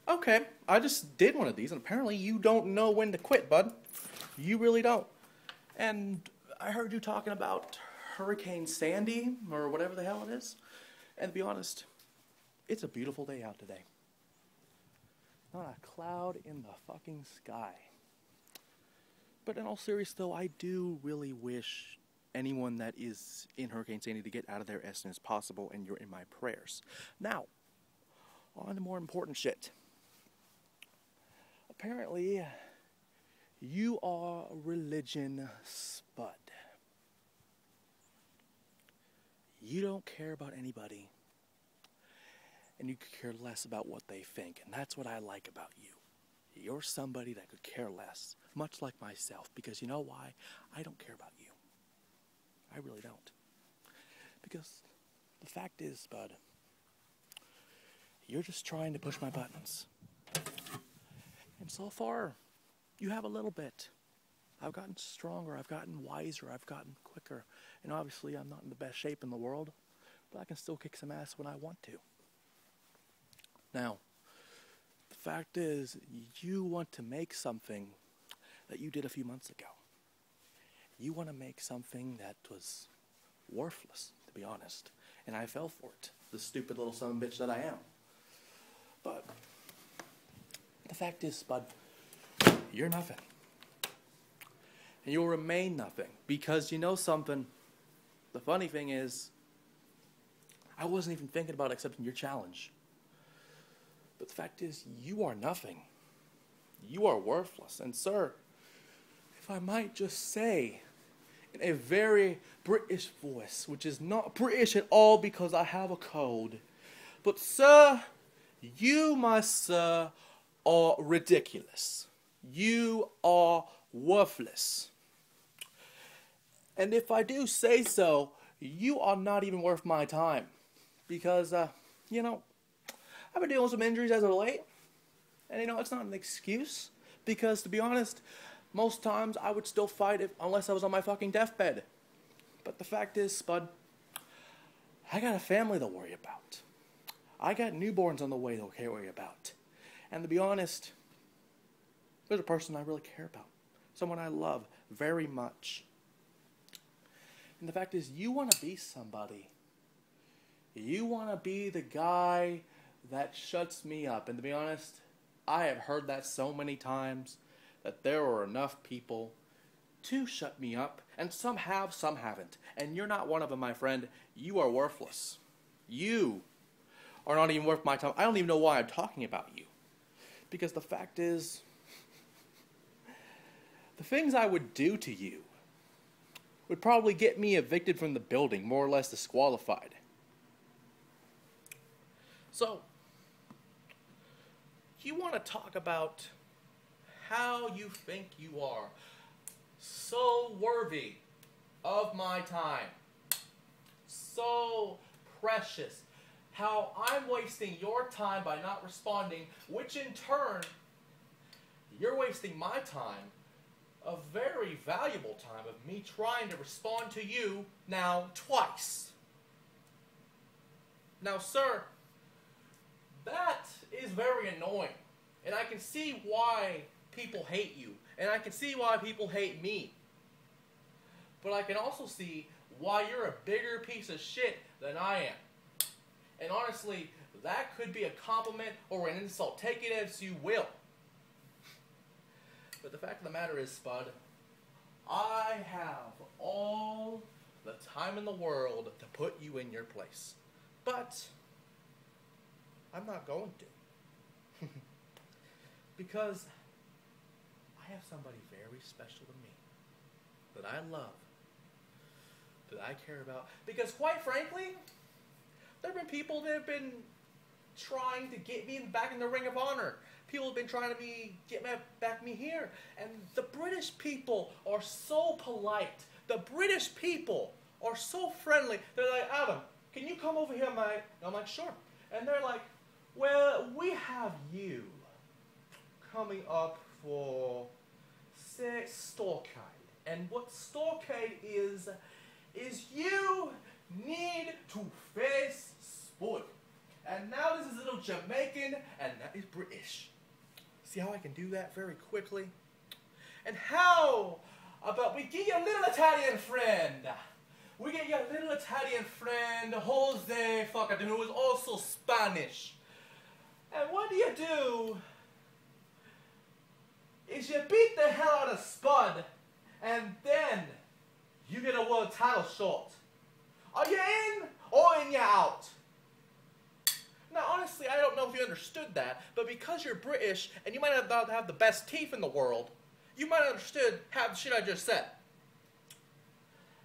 Okay, I just did one of these, and apparently you don't know when to quit, bud. You really don't. And I heard you talking about Hurricane Sandy, or whatever the hell it is. And to be honest, it's a beautiful day out today. Not a cloud in the fucking sky. But in all seriousness, though, I do really wish anyone that is in Hurricane Sandy to get out of there as soon as possible, and you're in my prayers. Now, on to more important shit. Apparently, you are religion spud. You don't care about anybody, and you could care less about what they think, and that's what I like about you. You're somebody that could care less, much like myself, because you know why? I don't care about you. I really don't. Because the fact is, bud, you're just trying to push my buttons. And so far, you have a little bit. I've gotten stronger, I've gotten wiser, I've gotten quicker. And obviously, I'm not in the best shape in the world, but I can still kick some ass when I want to. Now, the fact is, you want to make something that you did a few months ago. You want to make something that was worthless, to be honest. And I fell for it, the stupid little son of a bitch that I am. But the fact is, bud, you're nothing. And you'll remain nothing. Because you know something? The funny thing is, I wasn't even thinking about accepting your challenge. But the fact is, you are nothing. You are worthless. And sir, if I might just say, in a very British voice, which is not British at all because I have a cold, but sir, you, my sir, are ridiculous. You are worthless. And if I do say so, you are not even worth my time. Because, you know, I've been dealing with some injuries as of late. And, you know, it's not an excuse. Because, to be honest, most times I would still fight unless I was on my fucking deathbed. But the fact is, Spud, I got a family to worry about. I got newborns on the way to worry about. And to be honest, there's a person I really care about. Someone I love very much. And the fact is, you want to be somebody. You want to be the guy that shuts me up. And to be honest, I have heard that so many times that there are enough people to shut me up. And some have, some haven't. And you're not one of them, my friend. You are worthless. You are not even worth my time. I don't even know why I'm talking about you. Because the fact is, the things I would do to you would probably get me evicted from the building, more or less disqualified. So, you want to talk about how you think you are so worthy of my time, so precious, how I'm wasting your time by not responding, which in turn, you're wasting my time, a very valuable time of me trying to respond to you now twice. Now, sir, that is very annoying. And I can see why people hate you. And I can see why people hate me. But I can also see why you're a bigger piece of shit than I am. And honestly, that could be a compliment or an insult. Take it as you will. But the fact of the matter is, Spud, I have all the time in the world to put you in your place. But I'm not going to. Because I have somebody very special to me that I love, that I care about. Because quite frankly, there have been people that have been trying to get me back in the Ring of Honor. People have been trying to get me here. And the British people are so polite. The British people are so friendly. They're like, Adam, can you come over here, mate? And I'm like, sure. And they're like, well, we have you coming up for starrcade. And what starrcade is you need to face Spud. And now this is a little Jamaican, and that is British. See how I can do that very quickly? And how about we get your little Italian friend? We get your little Italian friend, Jose fucker, who is also Spanish. And what do? Is you beat the hell out of Spud, and then you get a world title shot. Are you in, or in you out? Now, honestly, I don't know if you understood that, but because you're British, and you might not have the best teeth in the world, you might have understood half the shit I just said.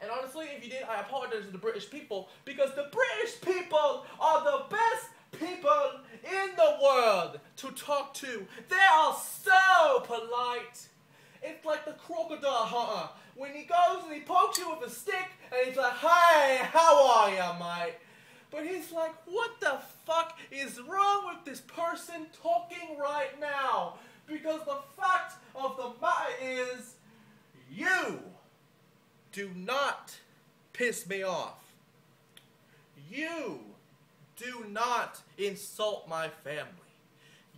And honestly, if you did, I apologize to the British people, because the British people are the best people in the world to talk to. They are so polite. It's like the crocodile hunter. When he goes and he pokes you with a stick, and he's like, "Hey, how are you, mate?" But he's like, what the fuck is wrong with this person talking right now? Because the fact of the matter is, you do not piss me off. You do not insult my family.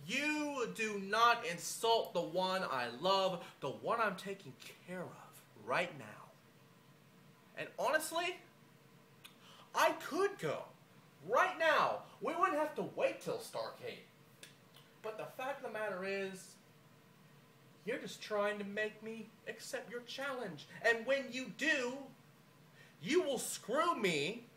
You do not insult the one I love, the one I'm taking care of right now. And honestly, I could go. Right now, we wouldn't have to wait till starrcade. But the fact of the matter is, you're just trying to make me accept your challenge. And when you do, you will screw me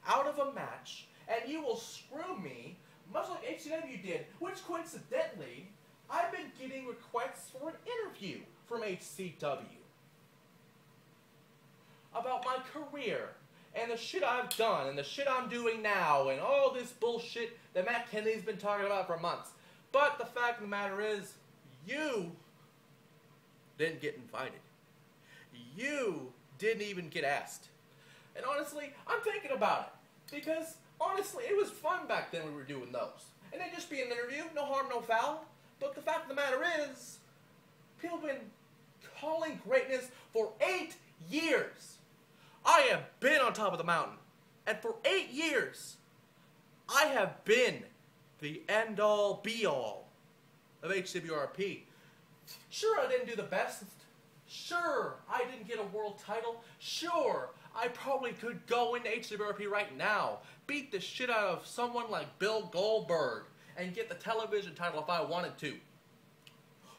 out of a match, and you will screw me, much like HCW did, which coincidentally, I've been getting requests for an interview from HCW about my career, and the shit I've done, and the shit I'm doing now, and all this bullshit that Matt Kennedy's been talking about for months. But the fact of the matter is, you didn't get invited. You didn't even get asked. And honestly, I'm thinking about it. Because, honestly, it was fun back then when we were doing those. And it'd just be an interview, no harm, no foul. But the fact of the matter is, people have been calling greatness for 8 years. I have been on top of the mountain. And for 8 years, I have been the end-all, be-all of HWRP. Sure, I didn't do the best. Sure, I didn't get a world title. Sure, I probably could go into HWRP right now, beat the shit out of someone like Bill Goldberg, and get the television title if I wanted to.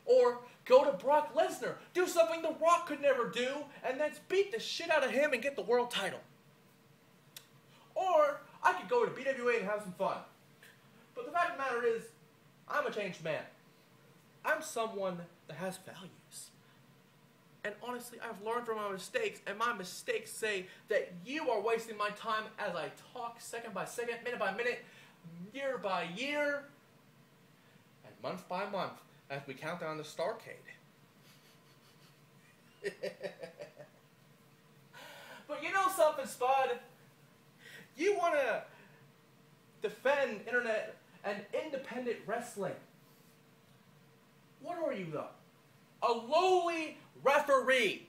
Or go to Brock Lesnar, do something The Rock could never do, and then beat the shit out of him and get the world title. Or I could go to BWA and have some fun. But the fact of the matter is, I'm a changed man. I'm someone that has values. And honestly, I've learned from my mistakes, and my mistakes say that you are wasting my time as I talk second by second, minute by minute, year by year, and month by month as we count down the starrcade. But you know something, Spud? You want to defend internet and independent wrestling. What are you, though? A lowly referee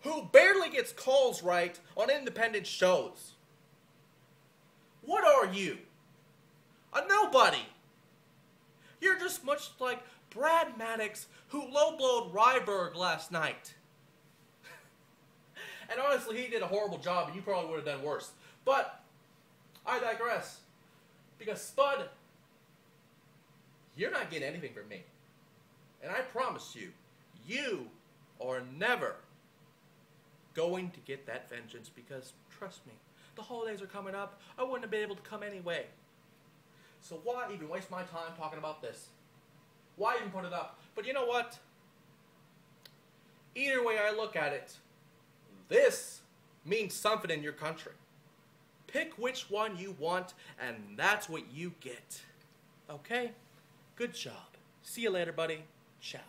who barely gets calls right on independent shows. What are you? A nobody. You're just much like Brad Maddox, who low-blowed Ryberg last night. And honestly, he did a horrible job, and you probably would have done worse. But I digress. Because, Spud, you're not getting anything from me. And I promise you, you are never going to get that vengeance because, trust me, the holidays are coming up. I wouldn't have been able to come anyway. So why even waste my time talking about this? Why even put it up? But you know what? Either way I look at it, this means something in your country. Pick which one you want, and that's what you get. Okay? Good job. See you later, buddy. Ciao.